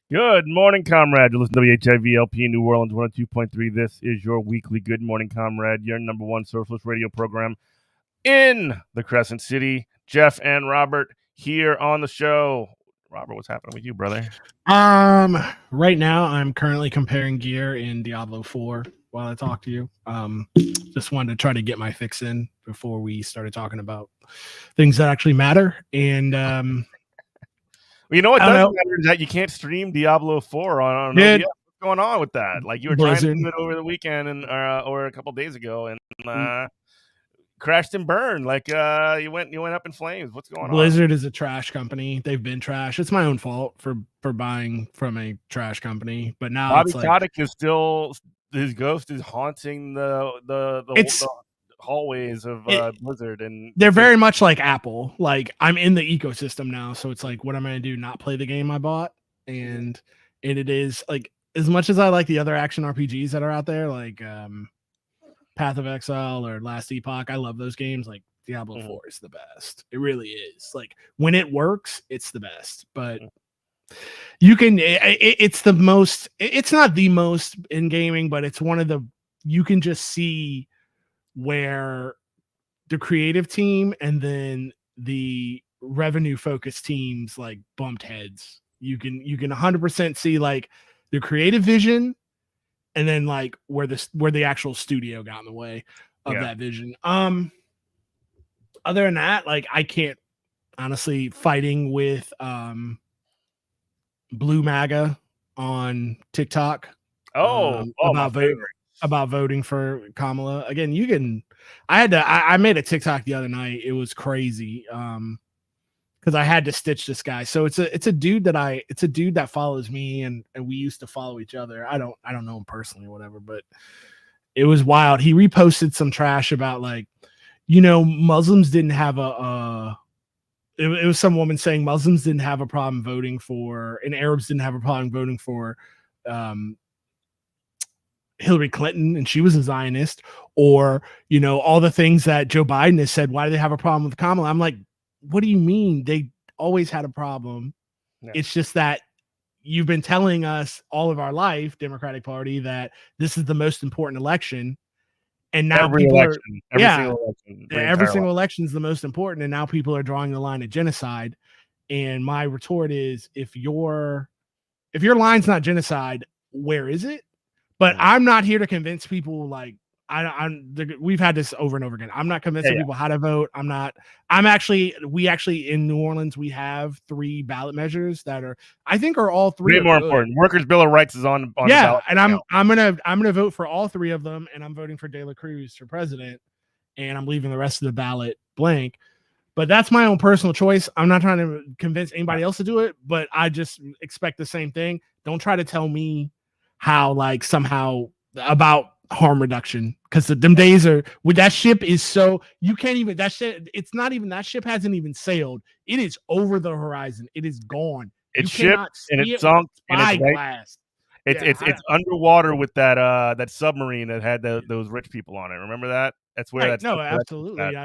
Good morning, comrade. You listen to WHIVLP New Orleans 102.3. This is your weekly Good Morning Comrade, your number one socialist radio program in the Crescent City. Jeff and Robert here on the show. Robert, what's happening with you, brother? Right now I'm currently comparing gear in Diablo 4 while I talk to you. Just wanted to try to get my fix in before we started talking about things that actually matter. And well, you know what does matter is that you can't stream Diablo 4 on OBS. What's going on with that? Like, you were trying to do it over the weekend and or a couple days ago, and crashed and burned. Like, you went up in flames. What's going on? Blizzard is a trash company. They've been trash. It's my own fault for buying from a trash company. But now Bobby Kotick is still, his ghost is haunting the hallways of Blizzard, and they're very much like Apple. Like, I'm in the ecosystem now, so it's like, what am I gonna do? Not play the game I bought? And it is like, as much as I like the other action RPGs that are out there, like Path of Exile or Last Epoch, I love those games. Like, Diablo 4 is the best. It really is. Like, when it works, it's the best. But you can, it's the most, it's not the most in gaming, but it's one of the, you can just see where the creative team and then the revenue focused teams like bumped heads. You can 100% see like the creative vision, and then like where the actual studio got in the way of that vision. Other than that, like, I can't honestly, fighting with Blue MAGA on TikTok about voting for Kamala. Again, I made a TikTok the other night. It was crazy. Because I had to stitch this guy. So it's a dude that follows me, and we used to follow each other. I don't know him personally or whatever, but it was wild. He reposted some trash about, like, Muslims didn't have it was some woman saying Muslims didn't have a problem voting for, and Arabs didn't have a problem voting for Hillary Clinton, and she was a Zionist, or all the things that Joe Biden has said. Why do they have a problem with Kamala? I'm like, what do you mean? They always had a problem. Yeah. It's just that you've been telling us all of our life, Democratic Party, that this is the most important election, and now every single election is the most important, and now people are drawing the line at genocide. And my retort is, if your line's not genocide, where is it? But I'm not here to convince people. Like, we've had this over and over again. I'm not convincing people how to vote. We actually in New Orleans, we have 3 ballot measures that I think are all 3 way more important. Workers' Bill of Rights is on the ballot. And I'm gonna vote for all 3 of them, and I'm voting for De La Cruz for president, and I'm leaving the rest of the ballot blank. But that's my own personal choice. I'm not trying to convince anybody else to do it, but I just expect the same thing. Don't try to tell me how, like, somehow about harm reduction, because them days are with that ship is so you can't even that shit. It's not even that ship hasn't even sailed. It is over the horizon. It is gone. It's shipped and it's sunk and it's underwater with that submarine that had those rich people on it. Remember that? That's where that's absolutely.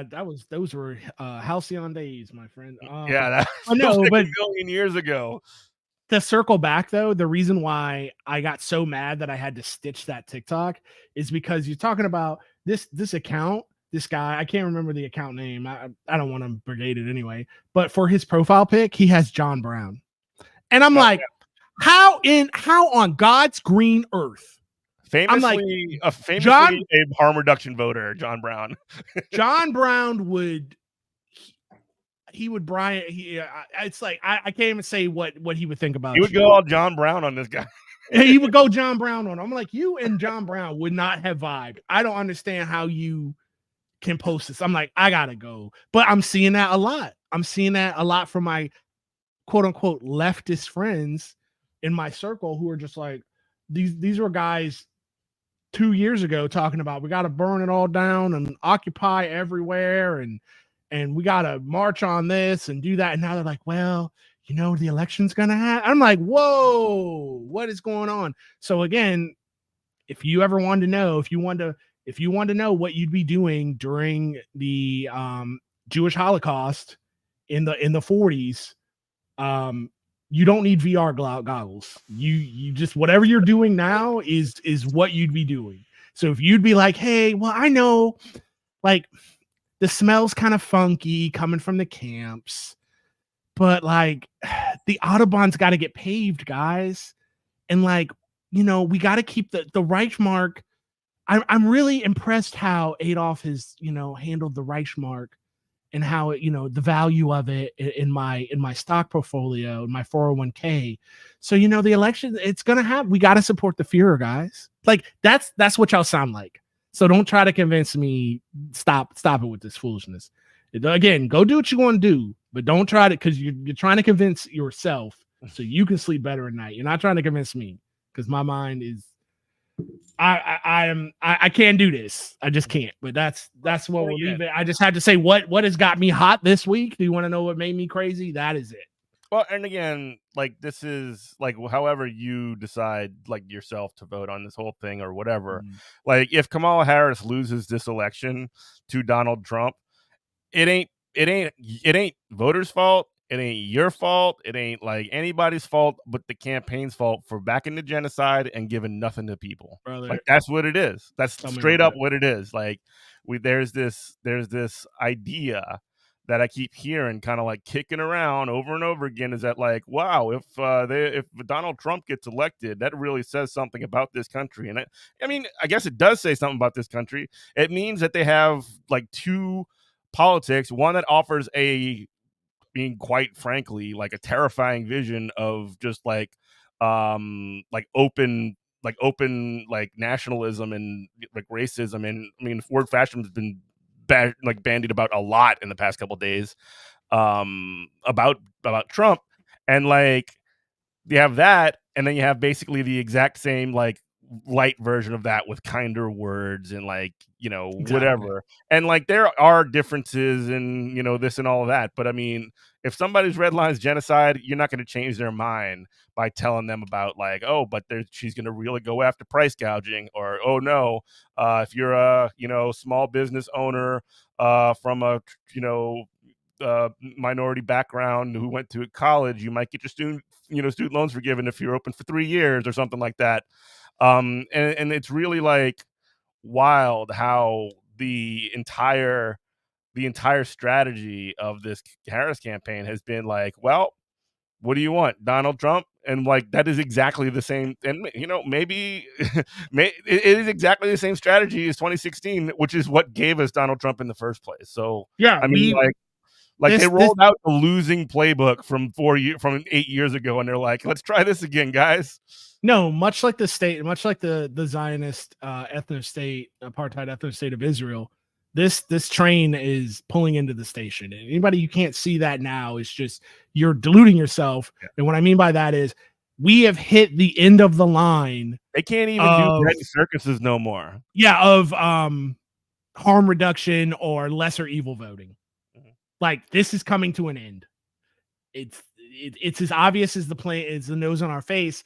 Those were halcyon days, my friend. That was like a billion years ago. To circle back, though, the reason why I got so mad that I had to stitch that TikTok is because you're talking about this account, this guy. I can't remember the account name. I don't want to brigade it anyway. But for his profile pic, he has John Brown, and I'm like, how on God's green earth? Famously a harm reduction voter, John Brown. John Brown would. It's like I can't even say what he would think about. He would go all John Brown on this guy. He would go John Brown on. I'm like, you and John Brown would not have vibed. I don't understand how you can post this. I'm like, I gotta go. But I'm seeing that a lot. I'm seeing that a lot from my quote unquote leftist friends in my circle who are just like, these were guys 2 years ago talking about we got to burn it all down and occupy everywhere and we got to march on this and do that. And now they're like, well, the election's going to happen. I'm like, whoa, what is going on? So again, if you ever wanted to know, if you want to know what you'd be doing during the Jewish Holocaust in the 40s, you don't need VR goggles. You just, whatever you're doing now is what you'd be doing. So if you'd be like, hey, well, I know like the smell's kind of funky coming from the camps, but like the Autobahn's got to get paved, guys. And like, we got to keep the Reichsmark. I'm really impressed how Adolf has, handled the Reichsmark and how it, the value of it in my stock portfolio, in my 401k. So, the election, it's going to have, we got to support the Führer, guys. Like that's what y'all sound like. So don't try to convince me, stop it with this foolishness. Again, go do what you want to do, but don't try to, because you're trying to convince yourself so you can sleep better at night. You're not trying to convince me because my mind is, I can't do this. I just can't. But that's what we'll leave it. I just had to say what has got me hot this week. Do you want to know what made me crazy? That is it. Well, and again, like this is like however you decide like yourself to vote on this whole thing or whatever. Like if Kamala Harris loses this election to Donald Trump, it ain't voters' fault. It ain't your fault. It ain't like anybody's fault, but the campaign's fault for backing the genocide and giving nothing to people. Brother, like that's what it is. That's straight up what it is. Like there's this idea that I keep hearing kind of like kicking around over and over again is that like, wow, if Donald Trump gets elected, that really says something about this country. And I mean, I guess it does say something about this country. It means that they have like two politics, one that offers being quite frankly like a terrifying vision of just like open nationalism and like racism. And I mean, word fashion has been bandied about a lot in the past couple of days about Trump, and like you have that, and then you have basically the exact same like light version of that with kinder words and like whatever. And like there are differences in this and all of that, but I mean, if somebody's red lines genocide, you're not going to change their mind by telling them about like, oh, but she's going to really go after price gouging, or oh no, if you're a small business owner from a minority background who went to college, you might get your student loans forgiven if you're open for 3 years or something like that. And it's really like wild how the entire strategy of this Harris campaign has been like, well, what do you want, Donald Trump? And like that is exactly the same, and maybe it is exactly the same strategy as 2016, which is what gave us Donald Trump in the first place. So yeah, I mean, they rolled out the losing playbook from 8 years ago, and they're like, let's try this again, guys. No, much like the Zionist apartheid ethno state of Israel, this train is pulling into the station. And anybody who can't see that now is just, you're deluding yourself. Yeah. And what I mean by that is we have hit the end of the line. They can't even do bread and circuses no more. Yeah, of harm reduction or lesser evil voting. Mm-hmm. Like this is coming to an end. It's as obvious as the nose on our face.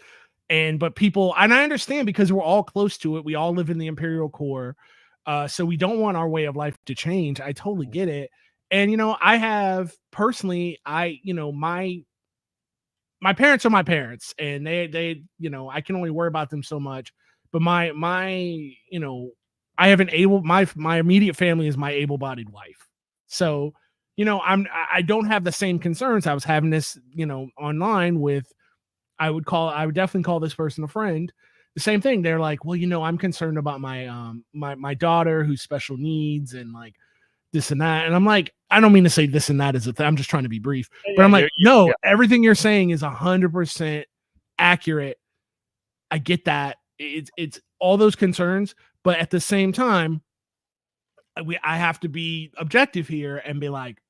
But people, and I understand because we're all close to it. We all live in the imperial core. So we don't want our way of life to change. I totally get it. And, I have personally, my parents are my parents, and they, I can only worry about them so much, but my, I have my immediate family is my able-bodied wife. So, I don't have the same concerns. I was having this, online with, I would definitely call this person a friend. The same thing. They're like, well, I'm concerned about my my daughter who's special needs and like this and that. And I'm like, I don't mean to say this and that as a thing. I'm just trying to be brief. But I'm like, no, everything you're saying is 100% accurate. I get that. It's all those concerns, but at the same time, I have to be objective here and be like,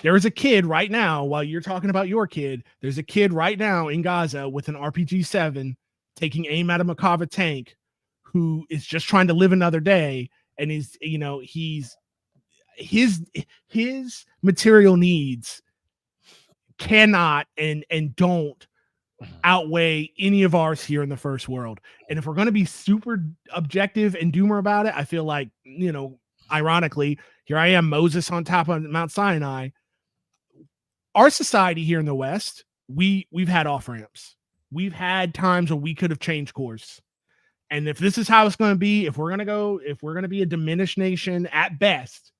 there is a kid right now, while you're talking about your kid, there's a kid right now in Gaza with an RPG-7 taking aim at a Makava tank who is just trying to live another day. And his material needs cannot and don't outweigh any of ours here in the first world. And if we're going to be super objective and doomer about it, I feel like, ironically, here I am, Moses on top of Mount Sinai. Our society here in the West, we've had off ramps. We've had times where we could have changed course. And if this is how it's going to be, if we're going to be a diminished nation at best,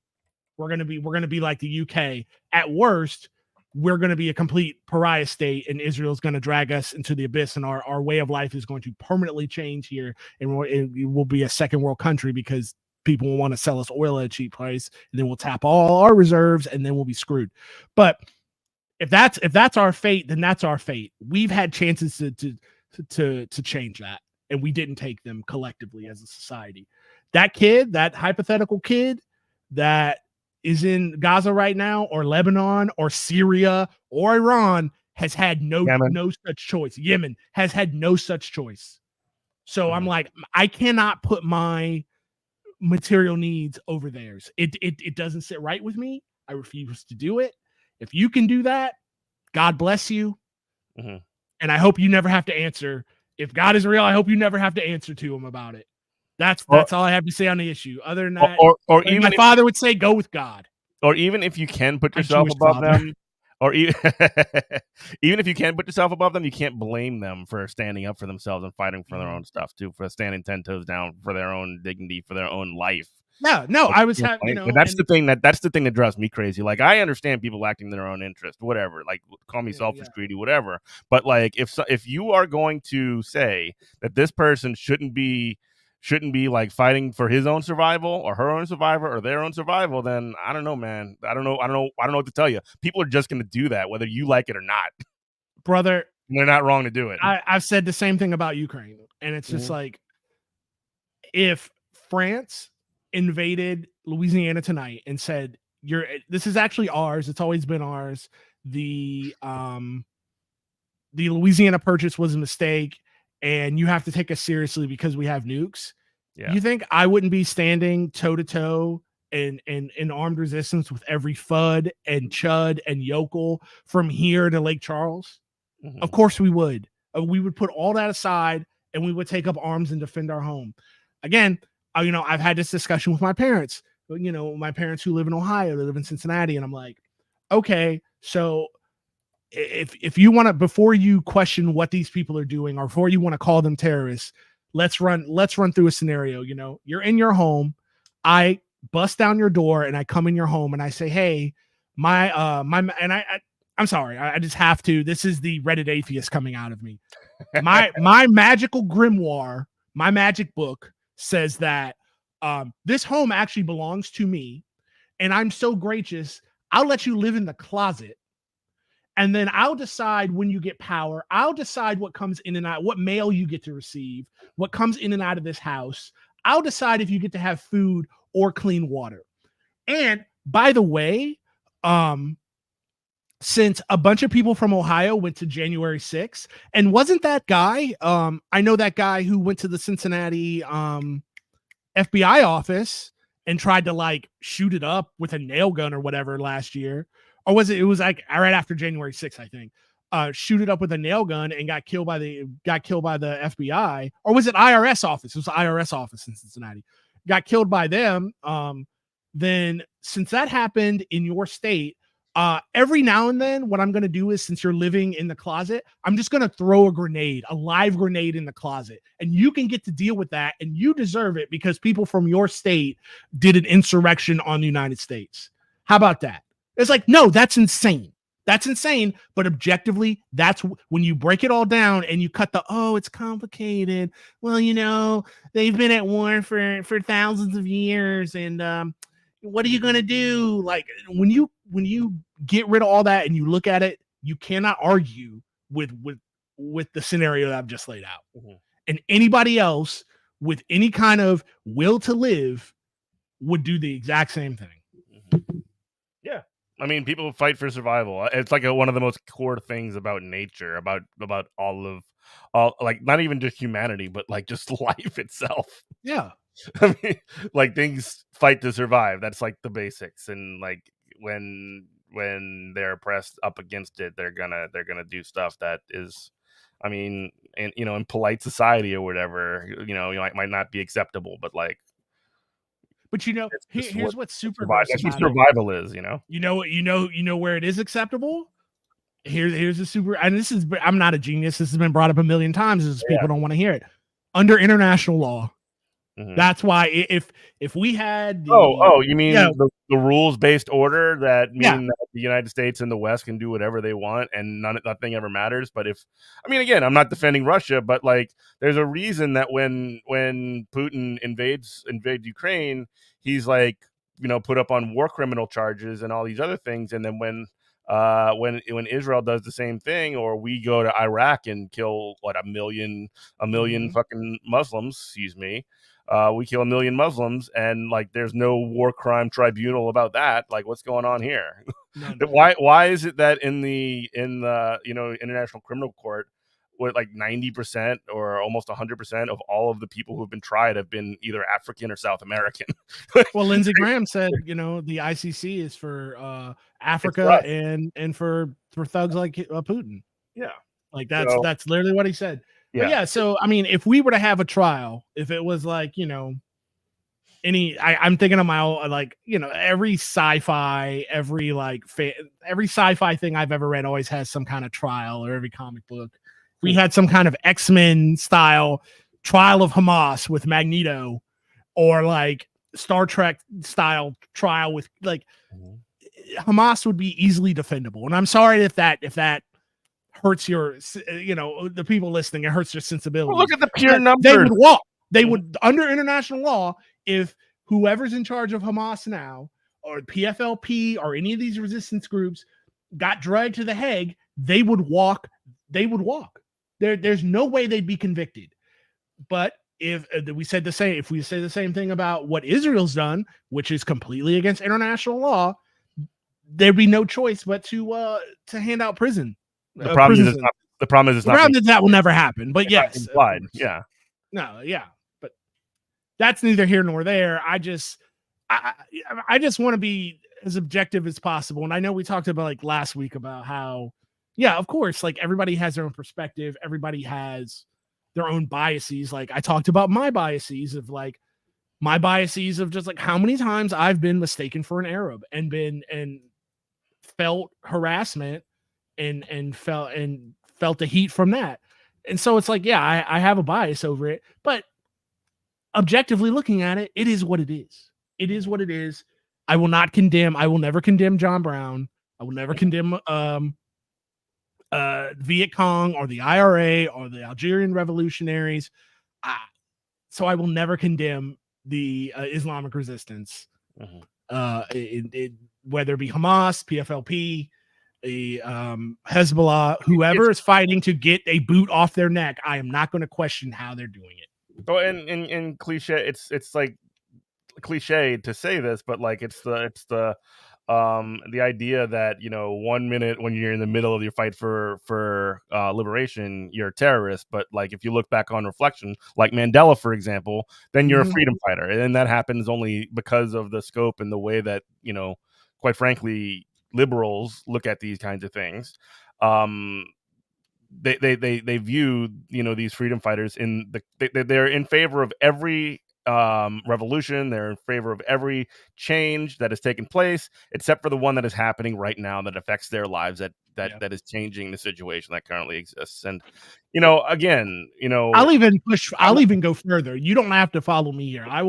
we're going to be like the UK. At worst, we're going to be a complete pariah state, and Israel's going to drag us into the abyss, and our way of life is going to permanently change here, and it will be a second world country because people will want to sell us oil at a cheap price, and then we'll tap all our reserves, and then we'll be screwed. But if that's our fate, then that's our fate. We've had chances to change that, and we didn't take them collectively as a society. That kid, that hypothetical kid that is in Gaza right now, or Lebanon, or Syria, or Iran, has had no such choice. Yemen has had no such choice. So I'm like, I cannot put my material needs over theirs. It doesn't sit right with me. I refuse to do it. If you can do that, God bless you. Mm-hmm. And I hope you never have to answer. If God is real, I hope you never have to answer to him about it. That's all I have to say on the issue. Other than that, or even my father would say, go with God. Or even if you can put yourself above them, or even if you can put yourself above them, you can't blame them for standing up for themselves and fighting for their own stuff too, for standing 10 toes down for their own dignity, for their own life. No, I was having, that's the thing that drives me crazy. Like, I understand people acting in their own interest, whatever, like, call me selfish, greedy, whatever. But like, if you are going to say that this person shouldn't be like fighting for his own survival or her own survival or their own survival, then I don't know, man. I don't know what to tell you. People are just going to do that, whether you like it or not. Brother, and they're not wrong to do it. I've said the same thing about Ukraine. And it's just like, if France invaded Louisiana tonight and said, this is actually ours, it's always been ours, the Louisiana Purchase was a mistake, and you have to take us seriously because we have nukes. Yeah. You think I wouldn't be standing toe to toe and in armed resistance with every FUD and Chud and Yokel from here to Lake Charles? Mm-hmm. Of course we would. We would put all that aside and we would take up arms and defend our home. Again, I've had this discussion with my parents. My parents who live in Ohio, they live in Cincinnati, and I'm like, okay, so if you want to, before you question what these people are doing, or before you want to call them terrorists, let's run through a scenario. You're in your home, I bust down your door and I come in your home and I say, hey, I'm sorry, I just have to, this is the Reddit atheist coming out of me. My magical grimoire, my magic book says that this home actually belongs to me, and I'm so gracious, I'll let you live in the closet. And then I'll decide when you get power. I'll decide what comes in and out, what mail you get to receive, what comes in and out of this house. I'll decide if you get to have food or clean water. And by the way, since a bunch of people from Ohio went to January 6th, and wasn't that guy, I know that guy who went to the Cincinnati FBI office and tried to like shoot it up with a nail gun or whatever last year. Or was it was like right after January 6th, I think, shoot it up with a nail gun and got killed by the FBI, or was it IRS office? It was the IRS office in Cincinnati, got killed by them. Then since that happened in your state, every now and then what I'm going to do is, since you're living in the closet, I'm just going to throw a live grenade in the closet, and you can get to deal with that, and you deserve it because people from your state did an insurrection on the United States. How about that? It's like, no, that's insane. That's insane. But objectively, that's when you break it all down and you cut it's complicated. Well, they've been at war for thousands of years. And what are you going to do? Like, when you get rid of all that and you look at it, you cannot argue with the scenario that I've just laid out. Mm-hmm. And anybody else with any kind of will to live would do the exact same thing. Yeah. I mean, people fight for survival. It's like one of the most core things about nature, about all like not even just humanity, but like just life itself. Yeah. I mean, like things fight to survive. That's like the basics. And like when they're pressed up against it, they're gonna do stuff that is, I mean, in in polite society or whatever, might not be acceptable, but like. But here's what's super That's gross what about survival is, You know where it is acceptable. Here's a super, and this is, I'm not a genius. This has been brought up a million times. Is people don't want to hear it. Under international law. Mm-hmm. That's why if we had the you mean the rules-based order that mean that the United States and the West can do whatever they want and nothing ever matters. But again, I'm not defending Russia, but like there's a reason that when Putin invades Ukraine, he's like put up on war criminal charges and all these other things, and then when Israel does the same thing, or we go to Iraq and kill a million mm-hmm. fucking Muslims, excuse me. We kill 1 million Muslims, and like there's no war crime tribunal about that. Like, what's going on here? No. Why is it that in the International Criminal Court, with like 90% or almost 100% of all of the people who have been tried have been either African or South American? Well, Lindsey Graham said, the ICC is for Africa and for thugs like Putin. Yeah, like that's literally what he said. Yeah. So, I mean, if we were to have a trial, if it was like, I'm thinking of my own, like, every sci-fi, every sci-fi thing I've ever read always has some kind of trial, or every comic book. We had some kind of X-Men style trial of Hamas with Magneto, or like Star Trek style trial with like Hamas would be easily defendable. And I'm sorry if that hurts your, the people listening, it hurts your sensibility. Well, look at the pure numbers. They would walk. They would, under international law, if whoever's in charge of Hamas now, or PFLP, or any of these resistance groups got dragged to The Hague, they would walk. There's no way they'd be convicted. But if we say the same thing about what Israel's done, which is completely against international law, there'd be no choice but to hand out prison. The problem is that will never happen. But yes, implied. Yeah. No, yeah. But that's neither here nor there. I just want to be as objective as possible. And I know we talked about like last week about how, of course, like everybody has their own perspective. Everybody has their own biases. Like I talked about my biases of just like how many times I've been mistaken for an Arab and felt harassment and felt the heat from that. And so it's like, I have a bias over it, but objectively looking at it, it is what it is. It is what it is. I will never condemn John Brown. I will never condemn Viet Cong or the IRA or the Algerian revolutionaries. So I will never condemn the Islamic resistance, whether it be Hamas, PFLP, the Hezbollah, whoever is fighting to get a boot off their neck. I am not going to question how they're doing it. Oh, and in cliche, it's like cliche to say this, but like it's the idea that 1 minute when you're in the middle of your fight for liberation, you're a terrorist, but like if you look back on reflection, like Mandela, for example, then you're a freedom fighter, and that happens only because of the scope and the way that quite frankly, liberals look at these kinds of things. They view these freedom fighters they're in favor of every revolution. They're in favor of every change that has taken place, except for the one that is happening right now that affects their lives, that is changing the situation that currently exists. And again, I'll even go further. You don't have to follow me here. I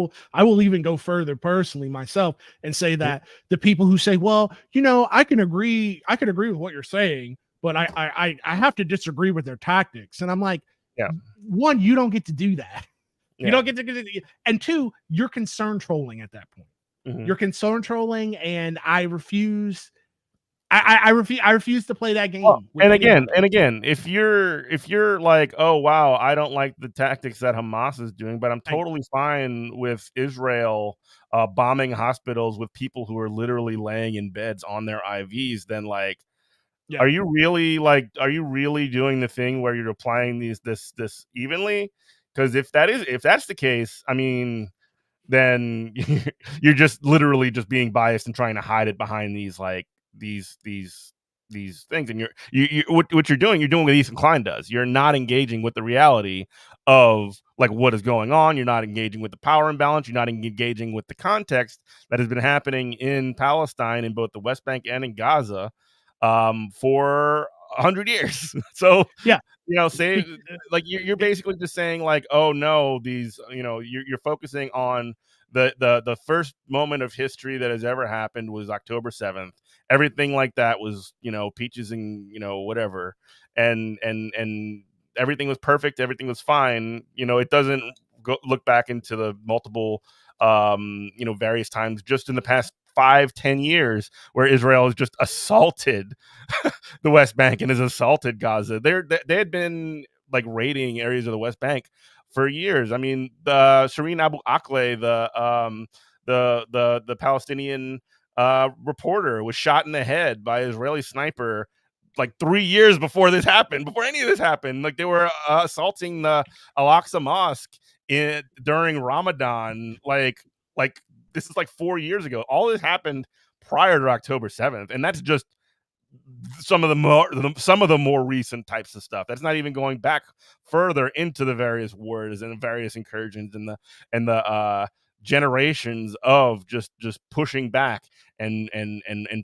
will even go further personally myself and say that the people who say, well, I can agree with what you're saying, but I have to disagree with their tactics. And I'm like, one, you don't get to do that. You don't get to, and two, you're concern trolling at that point. You're concern trolling, and I refuse. I refuse to play that game. Well, and again, if you're like, oh wow, I don't like the tactics that Hamas is doing, but I'm totally fine with Israel bombing hospitals with people who are literally laying in beds on their IVs, then like, Yeah. are you really doing the thing where you're applying this evenly? Because if that's the case, I mean, then you're just literally just being biased and trying to hide it behind these like these things. And what you're doing what Ethan Klein does. You're not engaging with the reality of like what is going on. You're not engaging with the power imbalance. You're not engaging with the context that has been happening in Palestine, in both the West Bank and in Gaza, for 100 years. So yeah, say like you're basically just saying like, oh no, these you're focusing on the first moment of history that has ever happened was October 7th. Everything like that was peaches and whatever, and everything was perfect. Everything was fine. It doesn't look back into the multiple various times just in the past 5-10 years where Israel has just assaulted the West Bank and has assaulted Gaza. They had been like raiding areas of the West Bank for years. I mean, the Shireen Abu Akleh, the Palestinian reporter, was shot in the head by an Israeli sniper like 3 years before this happened, before any of this happened. Like they were assaulting the Al-Aqsa Mosque during Ramadan. Like this is like 4 years ago. All this happened prior to October 7th, and that's just some of the more recent types of stuff. That's not even going back further into the various wars and the various incursions and the generations of just pushing back and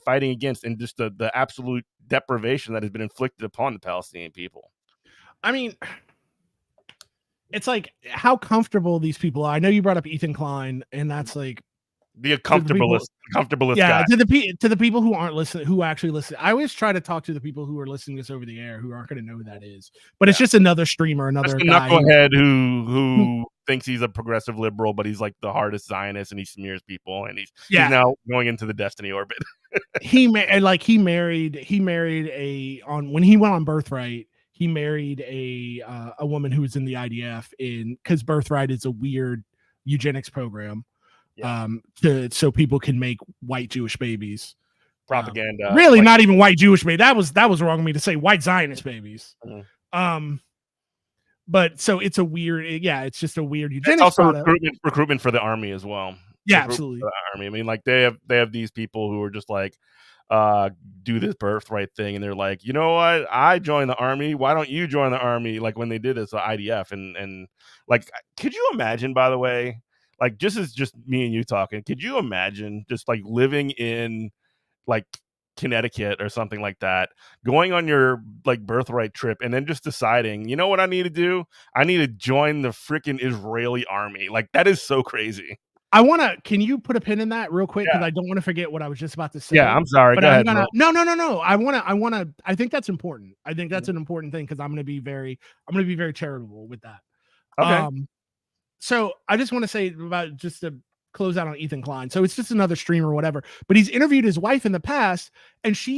fighting against, and just the absolute deprivation that has been inflicted upon the Palestinian people. I mean, it's like how comfortable these people are. I know you brought up Ethan Klein, and that's like the comfortablest yeah, guy. To the people who aren't listening, who actually listen. I always try to talk to the people who are listening to this over the air, who aren't going to know who that is. But it's just another streamer, another guy knucklehead who thinks he's a progressive liberal, but he's like the hardest Zionist, and he smears people, and he's now going into the Destiny orbit. he married when he went on Birthright. He married a woman who was in the IDF because Birthright is a weird eugenics program. Yeah. So people can make white Jewish babies. Propaganda. Really, not even white Jewish babies. That was wrong of me to say white Zionist babies. Mm-hmm. But so it's a weird, it's just a weird eugenics. It's also recruitment for the army as well. Yeah, absolutely. For the army. I mean, like they have these people who are just like do this birthright thing, and they're like, you know what? I joined the army. Why don't you join the army? Like when they did this, the IDF, and like, could you imagine? By the way, like just me and you talking, could you imagine just like living in like Connecticut or something like that, going on your like birthright trip, and then just deciding, you know what I need to do? I need to join the freaking Israeli army. Like that is so crazy. Can you put a pin in that real quick? Because I don't want to forget what I was just about to say. Yeah, I'm sorry. Go ahead, bro. No. I think that's important. I think that's an important thing because I'm going to be very charitable with that. Okay. So I just want to say about just to close out on Ethan Klein. So it's just another streamer or whatever, but he's interviewed his wife in the past, and she's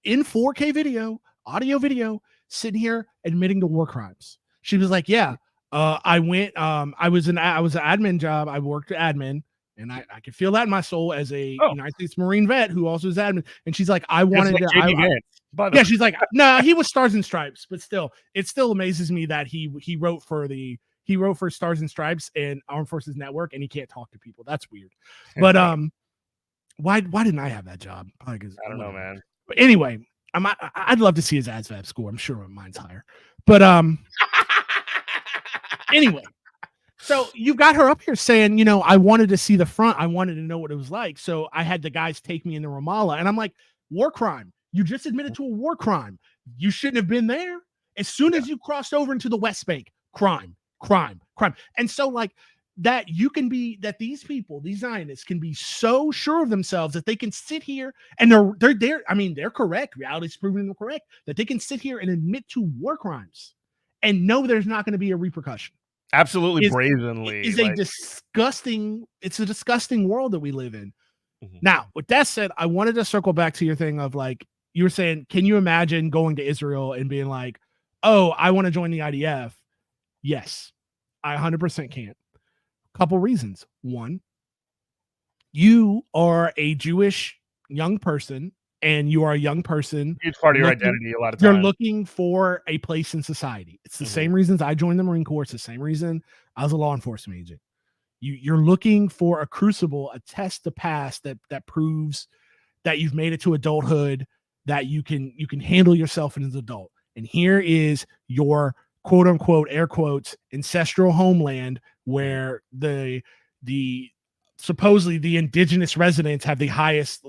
in 4K audio video, sitting here admitting to war crimes. She was like, yeah, I was an admin job. I worked admin, and I could feel that in my soul as a United States Marine vet who also is admin. And she's like, I wanted to, she's like, no, he was Stars and Stripes, but still, it still amazes me that he wrote for Stars and Stripes and Armed Forces Network, and he can't talk to people. That's weird. But why didn't I have that job? Probably because I don't know, man. But anyway, I'd love to see his ASVAB score. I'm sure mine's higher. But anyway, so you got her up here saying, I wanted to see the front. I wanted to know what it was like. So I had the guys take me into Ramallah, and I'm like, war crime. You just admitted to a war crime. You shouldn't have been there. As soon as you crossed over into the West Bank, crime. And so like that these people, these Zionists, can be so sure of themselves that they can sit here and they're correct. Reality's proving them correct, that they can sit here and admit to war crimes and know there's not going to be a repercussion. Absolutely brazenly. It's a disgusting world that we live in. Now, with that said, I wanted to circle back to your thing of like, you were saying, can you imagine going to Israel and being like, oh, I want to join the IDF? Yes, I 100% can. Couple reasons. One, you are a Jewish young person, and you are a young person. It's part of your identity a lot of times. You're looking for a place in society. It's the same reasons I joined the Marine Corps. It's the same reason I was a law enforcement agent. You're looking for a crucible, a test to pass that proves that you've made it to adulthood, that you can handle yourself as an adult. And here is your quote unquote, air quotes, ancestral homeland where the supposedly the indigenous residents have the highest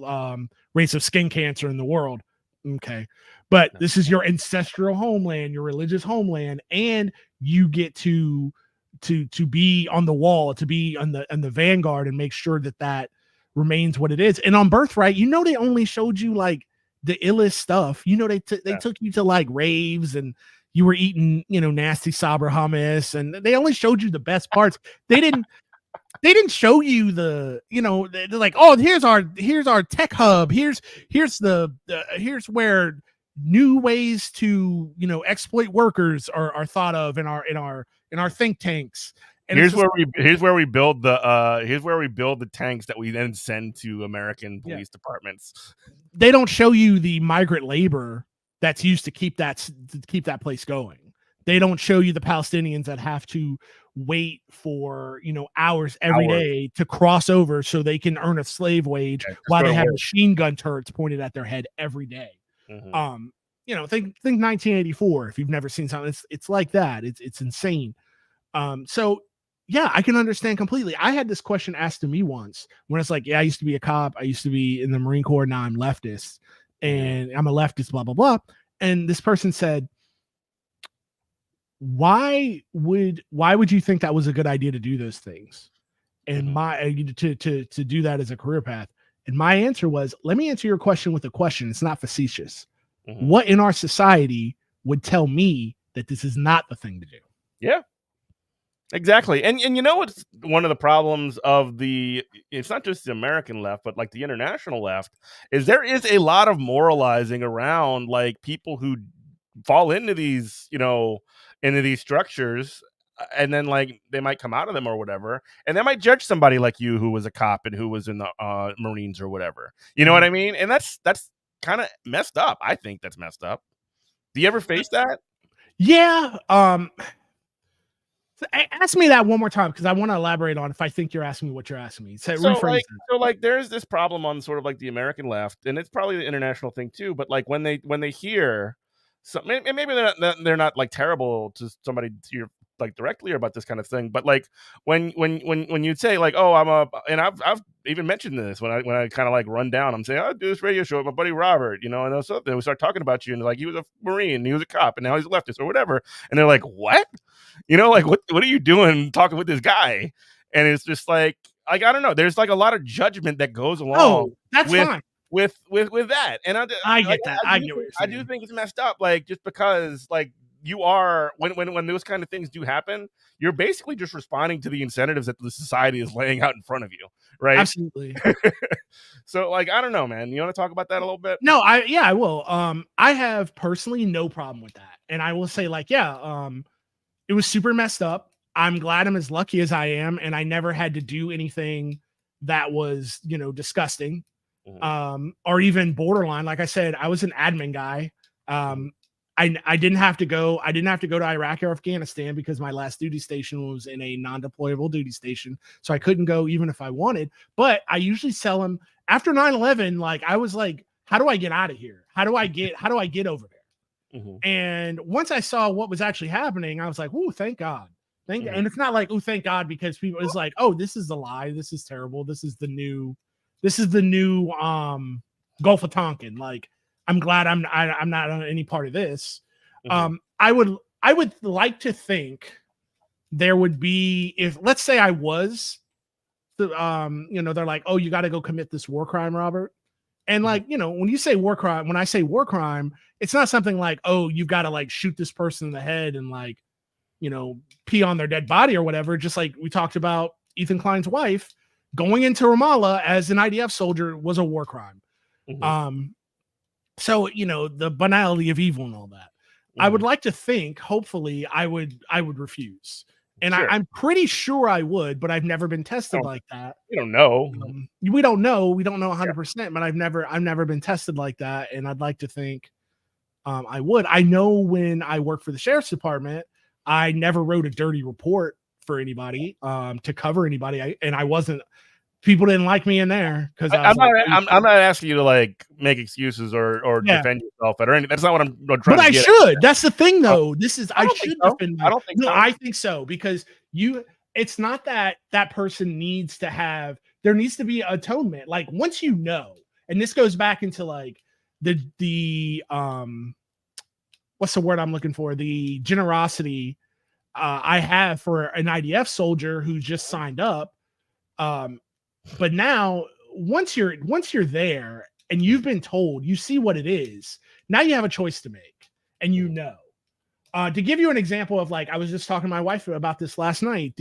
rates of skin cancer in the world. Okay. But this is your ancestral homeland, your religious homeland, and you get to be on the wall, to be on the vanguard and make sure that remains what it is. And on Birthright, they only showed you like the illest stuff. They took you to like raves, and you were eating, nasty Sabra hummus, and they only showed you the best parts. They didn't show you they're like, oh, here's our tech hub. Here's where new ways to, exploit workers are thought of in our think tanks. And here's where we build the tanks that we then send to American police departments. They don't show you the migrant labor that's used to keep that place going. They don't show you the Palestinians that have to wait for hours every day to cross over so they can earn a slave wage while they have machine gun turrets pointed at their head every day. Think 1984. If you've never seen something, it's like that. It's insane. So yeah, I can understand completely. I had this question asked to me once when it's like, yeah, I used to be a cop. I used to be in the Marine Corps. Now I'm leftist and I'm a leftist, blah, blah, blah. And this person said, why would you think that was a good idea to do those things? And to do that as a career path. And my answer was, let me answer your question with a question. It's not facetious. What in our society would tell me that this is not the thing to do? Yeah. Exactly. And what's one of the problems of it's not just the American left, but like the international left, is there is a lot of moralizing around like people who fall into these, into these structures, and then like they might come out of them or whatever, and they might judge somebody like you who was a cop and who was in the Marines or whatever. You know what I mean? And that's kind of messed up. I think that's messed up. Do you ever face that? Yeah. Ask me that one more time, because I want to elaborate on if I think you're asking me what you're asking me. So there's this problem on sort of like the American left, and it's probably the international thing too. But like when they hear something, and maybe they're not like terrible to somebody you're like directly about this kind of thing, but like when you say like, oh, I've even mentioned this when I kind of like run down, I'm saying, I do this radio show with my buddy Robert, and so we start talking about you, and like he was a Marine, he was a cop, and now he's a leftist or whatever, and they're like, what? Like what are you doing talking with this guy? And it's just like I don't know. There's like a lot of judgment that goes along. Oh, that's fine. With that, and I get that. I do think it's messed up. Like just because like you are when those kind of things do happen, you're basically just responding to the incentives that the society is laying out in front of you, right? Absolutely. So like I don't know, man. You want to talk about that a little bit? No, I will. I have personally no problem with that, and I will say like, yeah, it was super messed up. I'm glad I'm as lucky as I am, and I never had to do anything that was disgusting. Or even borderline. Like I said, I was an admin guy. I didn't have to go to Iraq or Afghanistan because my last duty station was in a non-deployable duty station. So I couldn't go even if I wanted, but I usually sell them after 9/11. Like I was like, how do I get out of here? How do I get over there? And once I saw what was actually happening, I was like, oh, thank God. And it's not like, oh, thank God, because people, it's like, oh, this is the lie. This is terrible. This is the new Gulf of Tonkin. Like, I'm glad I'm not on any part of this. I would like to think there would be, if let's say I was, they're like, oh, you got to go commit this war crime, Robert. And like, when you say war crime, when I say war crime, it's not something like, oh, you've got to like shoot this person in the head and like, pee on their dead body or whatever. Just like we talked about Ethan Klein's wife, going into Ramallah as an IDF soldier was a war crime. Mhm. So the banality of evil and all that. I would Mhm. like to think, hopefully, I would refuse, and Sure. I'm pretty sure I would, but I've never been tested Oh, like that. you don't know. We don't know. We don't know Yeah. 100%, but I've never been tested like that, and I'd like to think I would. I know when I worked for the sheriff's department, I never wrote a dirty report for anybody to cover anybody. I wasn't. People didn't like me in there because I I'm was not like, "Oh, I'm not asking you to, like, make excuses or yeah." defend yourself or anything. That's not what I'm trying But to I get should. That's the thing, at. though. This is I I don't think should so. defend I my. don't think No, so. I think so because it's not that that person needs to have. There needs to be atonement. Like once and this goes back into like the what's the word I'm looking for? The generosity I have for an IDF soldier who just signed up. Um, but now once you're there and you've been told, you see what it is. Now you have a choice to make, and to give you an example of like I was just talking to my wife about this last night.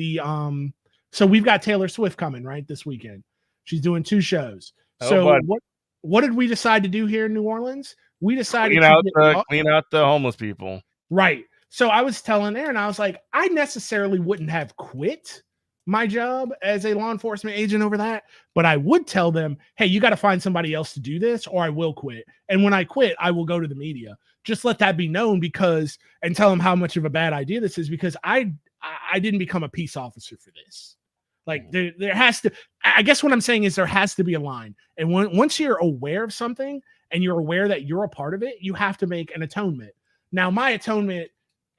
So we've got Taylor Swift coming right this weekend. She's doing 2 shows. Oh, So bud. what did we decide to do here in New Orleans? We decided Clean to out get the clean out the homeless people. right. So I was telling Aaron, I was like, I necessarily wouldn't have quit my job as a law enforcement agent over that, but I would tell them, hey, you got to find somebody else to do this, or I will quit. And when I quit, I will go to the media. Just let that be known and tell them how much of a bad idea this is because I didn't become a peace officer for this. Like there has to, I guess what I'm saying is there has to be a line. And once you're aware of something and you're aware that you're a part of it, you have to make an atonement. Now, my atonement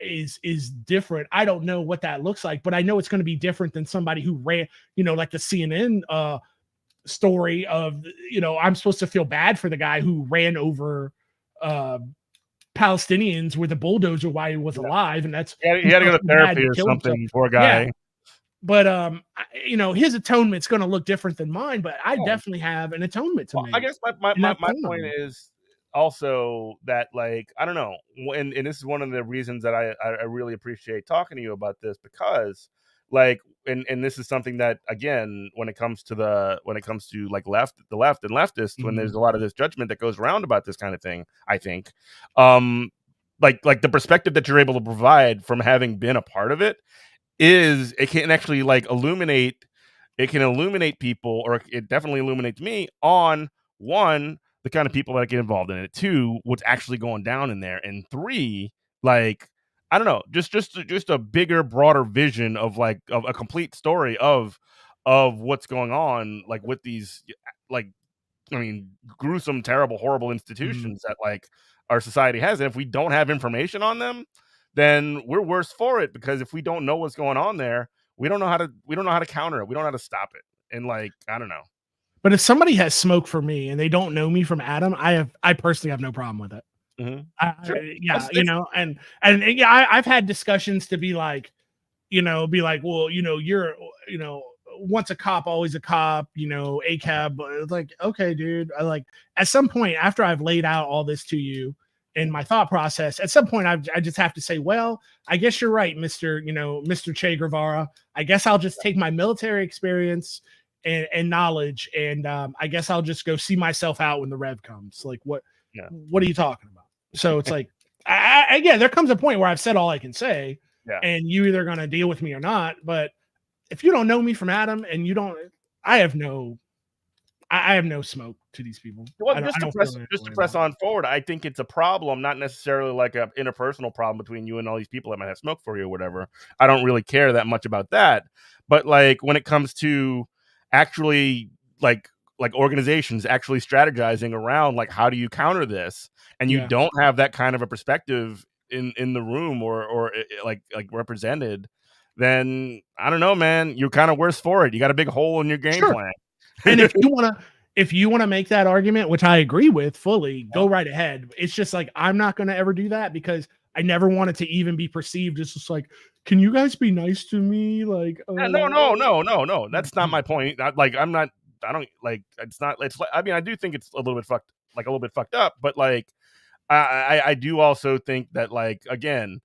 is different. I don't know what that looks like, but I know it's going to be different than somebody who ran, like the CNN story of, I'm supposed to feel bad for the guy who ran over uh, Palestinians with a bulldozer while he was Yeah. alive, and that's He had to go to therapy or kill himself. something, poor Yeah, guy. but his atonement's going to look different than mine, but I Oh. definitely have an atonement to Well, I make, guess my and my that's my point is also that, like, I don't know, and this is one of the reasons that I really appreciate talking to you about this because, like, and this is something that, again, when it comes to like the left and leftists, when there's a lot of this judgment that goes around about this kind of thing, I think, like the perspective that you're able to provide from having been a part of it is it can actually like illuminate people, or it definitely illuminates me on one, the kind of people that get involved in it, two, what's actually going down in there, and three, like, I don't know, just a bigger, broader vision of like of a complete story of what's going on, like with these, like, I mean, gruesome, terrible, horrible Mhm. institutions that like our society has. And if we don't have information on them, then we're worse for it, because if we don't know what's going on there, we don't know how to counter it. We don't know how to stop it. And like, I don't know. But if somebody has smoke for me and they don't know me from Adam, I personally have no problem with it. Mhm. Sure. Yeah, It's and yeah, I've had discussions to be like, well, you're, once a cop, always a cop, a cab. It's like, okay, dude. I like at some point after I've laid out all this to you in my thought process, at some point I just have to say, well, I guess you're right, Mr. Che Guevara. I guess I'll just take my military experience and knowledge, and I guess I'll just go see myself out when the rev comes. Like, yeah. what are you talking about? So it's like, again, there comes a point where I've said all I can say, Yeah. and you either going to deal with me or not. But if you don't know me from Adam and you don't, I have no, I have no smoke to these people. Well, I don't feel any just to way press about it. on forward, I think it's a problem, not necessarily like a interpersonal problem between you and all these people that might have smoke for you or whatever. I don't really care that much about that. But like when it comes to actually like organizations actually strategizing around like how do you counter this, and you Yeah, don't have that kind of a perspective in the room or like represented, then I don't know, man, you're kind of worse for it. You got a big hole in your game sure. plan. And if you wanna make that argument, which I agree with fully, go right ahead. It's just like I'm not gonna ever do that because I never want it to even be perceived as just like, can you guys be nice to me? Like, No. That's not my point. Like, I'm not. I don't like. It's not. It's. I mean, I do think it's a little bit fucked. Like a little bit fucked up. But like, I do also think that, like, again,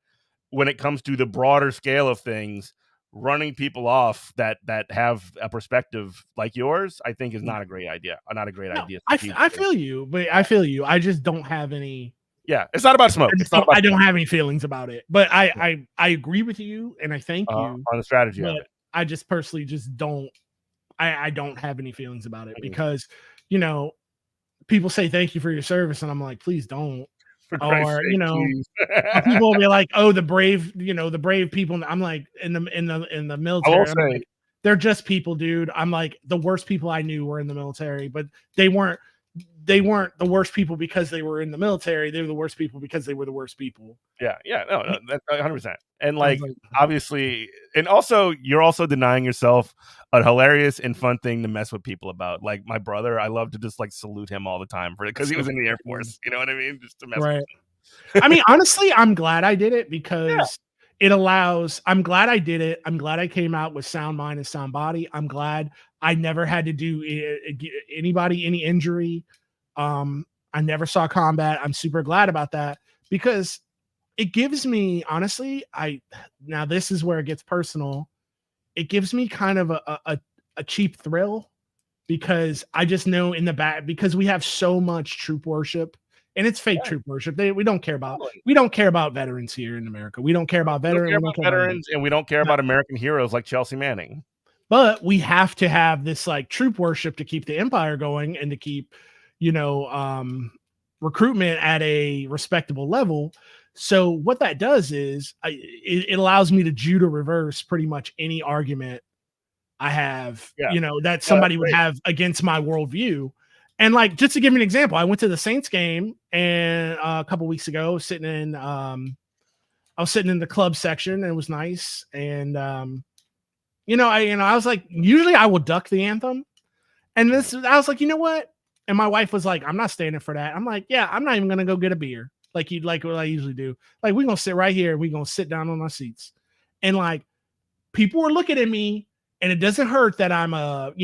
when it comes to the broader scale of things, running people off that have a perspective like yours, I think is not a great idea. Not a great idea. I feel you, but I feel you. I just don't have any. Yeah, it's not about smoke. It's not about I don't have any feelings about it. But I agree with you, and I thank you on the strategy of it. I just personally just don't. I don't have any feelings about it Mhm. because, you know, people say thank you for your service, and I'm like, please don't. For Christ's Or, sake, you know, please. people will be like, oh, the brave people. I'm like, in the I military, will I'm say, like, they're just people, dude. I'm like, the worst people I knew were in the military, but they weren't the worst people because they were in the military. They were the worst people because they were the worst people. yeah, no, that's 100%. And I was like, obviously, and also you're also denying yourself a hilarious and fun thing to mess with people about. Like my brother, I love to just like salute him all the time for it because he was in the Air Force. You know what I mean? Just to mess with right. him. I mean, honestly, I'm glad I did it because it allows. I'm glad I did it. I'm glad I came out with sound mind and sound body. I'm glad I never had to do anybody any injury. I never saw combat. I'm super glad about that because it gives me, honestly, now this is where it gets personal. It gives me kind of a cheap thrill because I just know in the back, because we have so much troop worship and it's fake troop worship. We don't care about veterans here in America. We don't care about veterans. We don't care about veterans, and we don't care about American heroes like Chelsea Manning. But we have to have this like troop worship to keep the empire going and to keep, you know, recruitment at a respectable level. So what that does is it allows me to judo reverse pretty much any argument I have, you know, that somebody would have against my worldview. And like, just to give you an example, I went to the Saints game and a couple weeks ago, I was sitting in the club section and it was nice. And, I was like, usually I will duck the anthem. And I was like, you know what? And my wife was like, I'm not standing for that. I'm like, yeah, I'm not even going to go get a beer. Like what I usually do. Like, we're going to sit right here. We're going to sit down on our seats. And like, people were looking at me, and it doesn't hurt that I'm a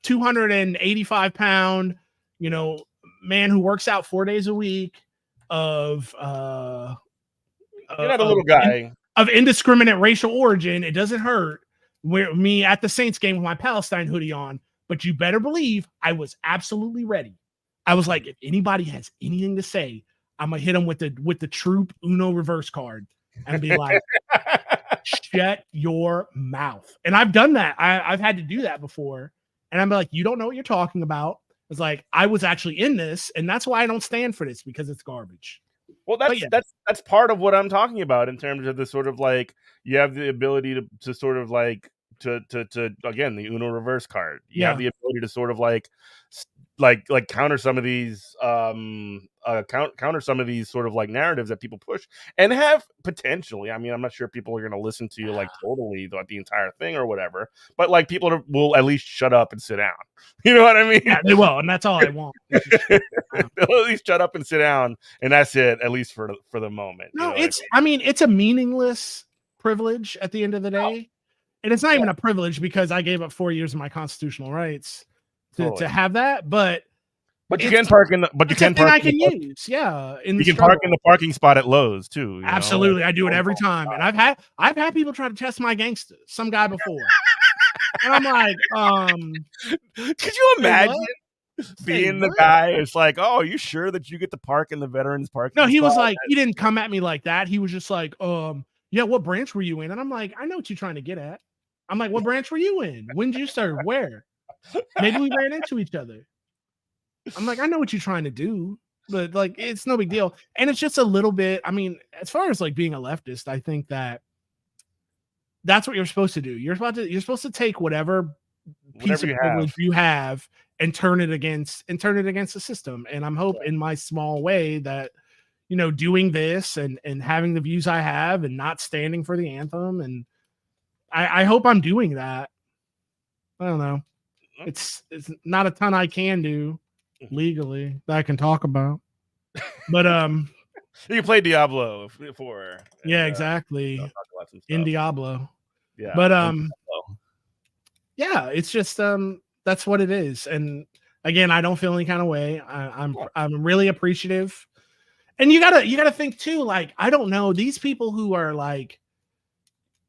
285 pound, man who works out 4 days a week you're not a little guy of indiscriminate racial origin. It doesn't hurt me at the Saints game with my Palestine hoodie on, but you better believe I was absolutely ready. I was like, if anybody has anything to say, I'm gonna hit them with the troop Uno reverse card and be like, shut your mouth. And I've done that. I've had to do that before. And I'm like, you don't know what you're talking about. It's like, I was actually in this, and that's why I don't stand for this, because it's garbage. Well, that's part of what I'm talking about in terms of the sort of like, you have the ability to sort of like to again, the Uno reverse card. You have the ability to sort of like counter some of these counter some of these sort of like narratives that people push, and have potentially, I mean, I'm not sure people are going to listen to you like totally throughout the entire thing or whatever, but like people will at least shut up and sit down. You know what I mean? Yeah, they will, and that's all I want. They'll at least shut up and sit down, and that's it, at least for the moment. No, it's a meaningless privilege at the end of the day. And it's not even a privilege because I gave up 4 years of my constitutional rights to have that, but you can park in the you can park use you can park in the parking spot at Lowe's too. Absolutely, I do it every time, and I've had people try to test my gangster, some guy before, and I'm like, could you imagine being the guy? It's like, oh, are you sure that you get to park in the veterans parking? No, he was like, he didn't come at me like that. He was just like, yeah, what branch were you in? And I'm like, I know what you're trying to get at. I'm like, what branch were you in? When did you serve? Where? Maybe we ran into each other. I'm like, I know what you're trying to do, but like, it's no big deal. And it's just a little bit, I mean, as far as like being a leftist, I think that's what you're supposed to do. You're supposed to take whatever piece of privilege you have and turn it against the system. And I'm hoping in my small way that, doing this and having the views I have and not standing for the anthem, and I hope I'm doing that. I don't know. It's not a ton I can do legally that I can talk about, but you play Diablo 4. Exactly. In Diablo. Yeah. But it's just that's what it is. And again, I don't feel any kind of way. I'm really appreciative. And you gotta think too, like, I don't know, these people who are like,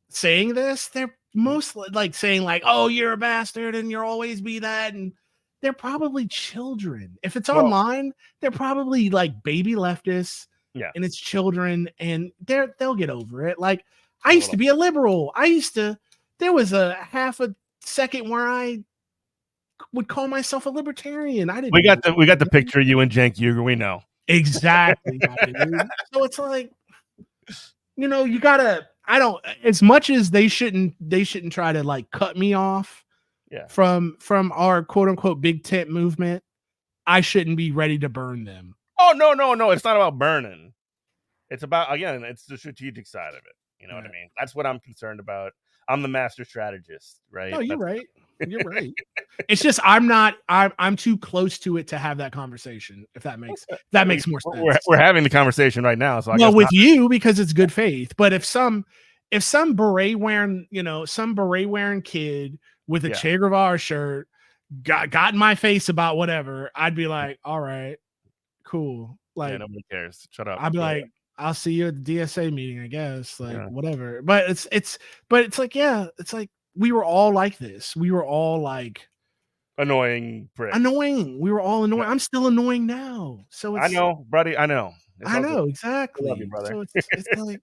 saying this, they're mostly like saying like, "Oh, you're a bastard and you'll always be that," and they're probably children. If it's Well, online, they're probably like baby leftists, yeah. and it's children, and they'll get over it. Like I A used to little. be a liberal. There was a half a second where I would call myself a libertarian. I didn't. We got the picture of you and Cenk Uygur. We know. Exactly, my dude. So it's like, you gotta. I don't. As much as they shouldn't try to like cut me off. Yeah. From our quote unquote big tent movement. I shouldn't be ready to burn them. Oh no! It's not about burning. It's about, again, it's the strategic side of it. You know what I mean? That's what I'm concerned about. I'm the master strategist, right? No, you're right. You're right. It's just I'm too close to it to have that conversation. If that makes more sense. We're having the conversation right now. So I well, guess with you because it's good faith. But if some beret wearing, kid with a Che Guevara shirt got in my face about whatever, I'd be like, all right, cool. Like nobody cares. Shut up. I'd be like, I'll see you at the DSA meeting, I guess. Like whatever. But it's like, yeah, it's like we were all like this. We were all like annoying pricks. Annoying. We were all annoying. Yeah. I'm still annoying now. So I know, buddy. I know. I know exactly. I love you, brother. So it's like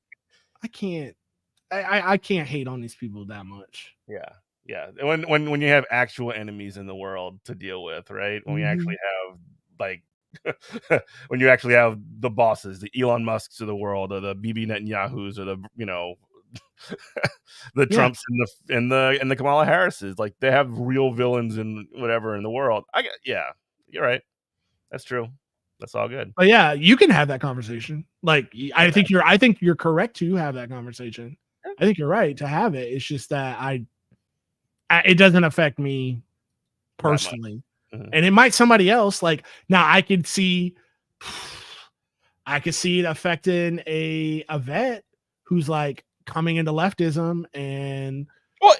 I can't hate on these people that much. Yeah. When you have actual enemies in the world to deal with, right? When we actually have like when you actually have the bosses, the Elon Musks of the world, or the Bibi Netanyahus, or the the Trumps and the Kamala Harrises, like they have real villains and whatever in the world. You're right. That's true. That's all good. But yeah, you can have that conversation. Like I think you're correct to have that conversation. I think you're right to have it. It's just that it doesn't affect me personally. And it might somebody else. Like now I could see it affecting a vet who's like coming into leftism, and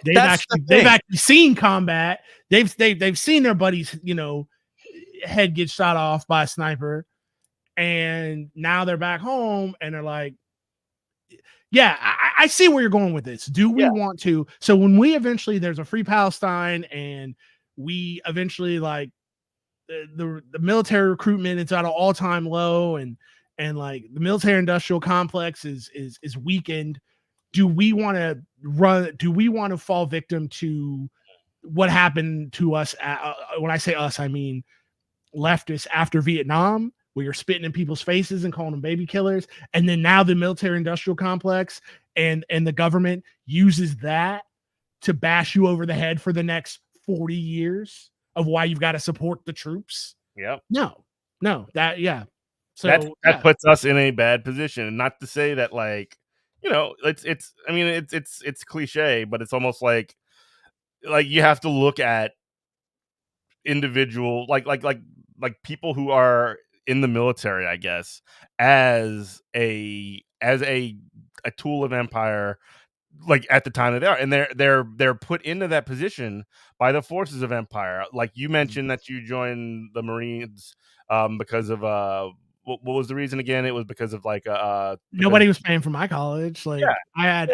they've actually seen combat. They've seen their buddies, head get shot off by a sniper, and now they're back home and they're like, yeah, I see where you're going with this. Do we want to? So when there's a free Palestine, and we eventually like the military recruitment, it's at an all-time low, and like the military industrial complex is weakened. Do we want to fall victim to what happened to us? When I say us, I mean leftists after Vietnam, where you're spitting in people's faces and calling them baby killers. And then now the military industrial complex and the government uses that to bash you over the head for the next 40 years of why you've got to support the troops. Yeah. No, that, yeah. So that puts us in a bad position. And not to say that, like, it's cliche, but it's almost like you have to look at individual, like people who are in the military, I guess, as a tool of empire, like at the time that they are, and they're put into that position by the forces of empire. Like you mentioned that you joined the Marines because of what was the reason again? It was because of like nobody was paying for my college. Like I